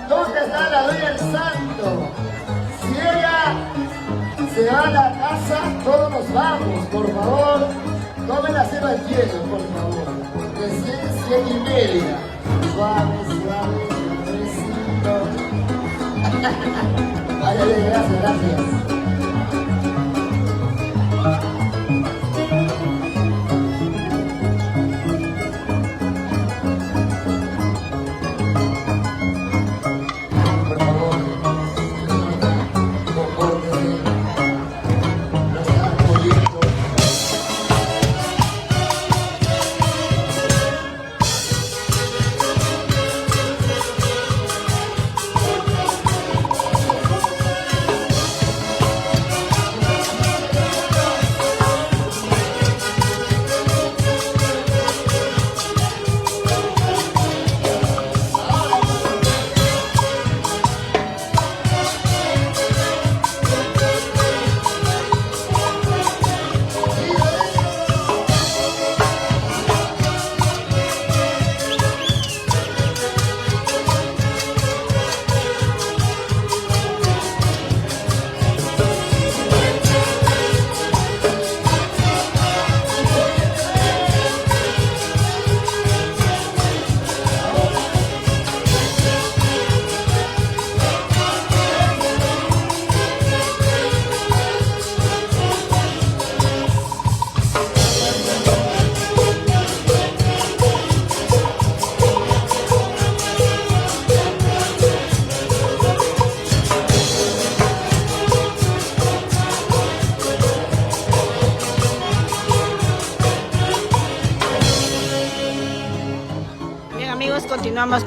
¿Dónde está la dueña del santo? Si ella se va a la casa, todos nos vamos, por favor. Tome la cena al hielo, por favor. Recién 7:30. Suave, suave, suavecito. Ay, gracias, gracias.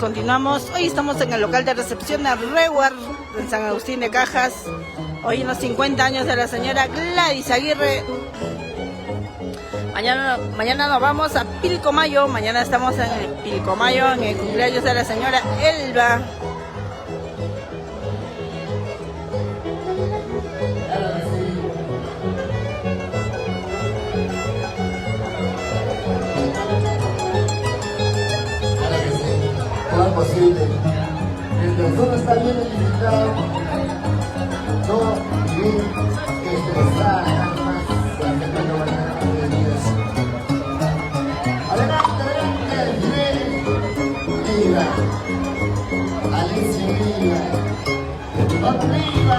Continuamos. Hoy estamos en el local de recepción de Reward en San Agustín de Cajas. Hoy en los 50 años de la señora Gladys Aguirre. Mañana nos vamos a Pilcomayo. Mañana estamos en el Pilcomayo en el cumpleaños de la señora Elba. Posible. Mientras todo está bien edificado, no bien estresada, nada más la gente no va a tener Dios. Adelante, adelante, mira, Alicia, mira, arriba.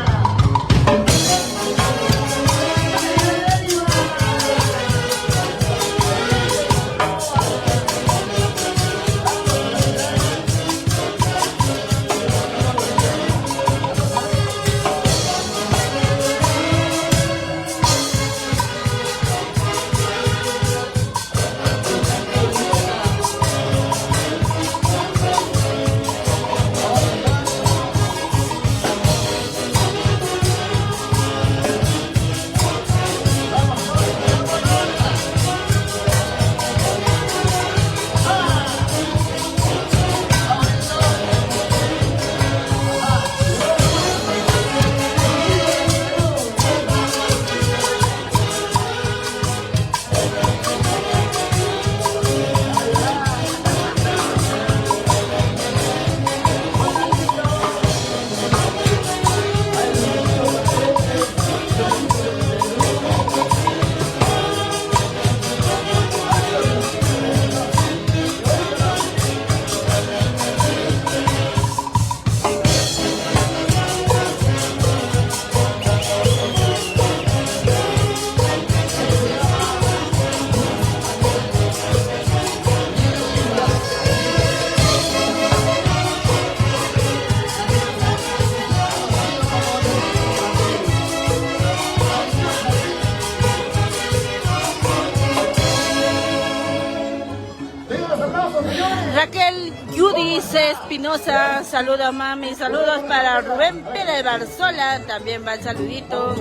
Raquel Yudice Espinosa, saludos mami, saludos para Rubén Pérez Barzola, también va el saludito.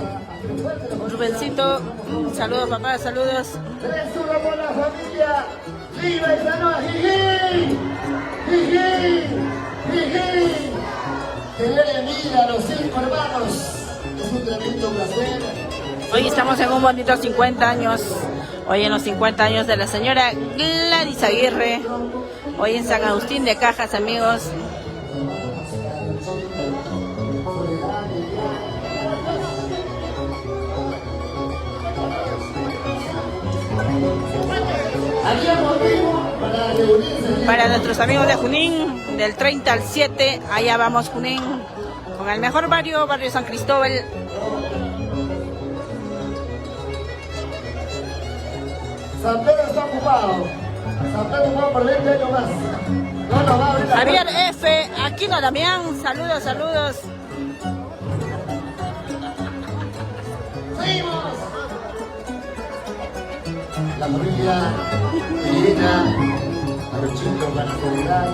Rubencito, saludos papá, saludos. 3-1 por la familia Viva y Sanoa, jiji, jiji, jiji. Tener en vida a los 5 hermanos es un tremendo placer. Hoy estamos en un bonito 50 años, hoy en los 50 años de la señora Gladys Aguirre, hoy en San Agustín de Cajas, amigos. Para nuestros amigos de Junín, del 30 al 7, allá vamos Junín, con el mejor barrio, barrio San Cristóbal. San Pedro está ocupado. San Pedro ocupado por 20 años más. No nos va a abrir la Javier puerta. F, Aquino Damián, saludos, saludos. ¡Seguimos! La familia Irina, a los chicos, la seguridad,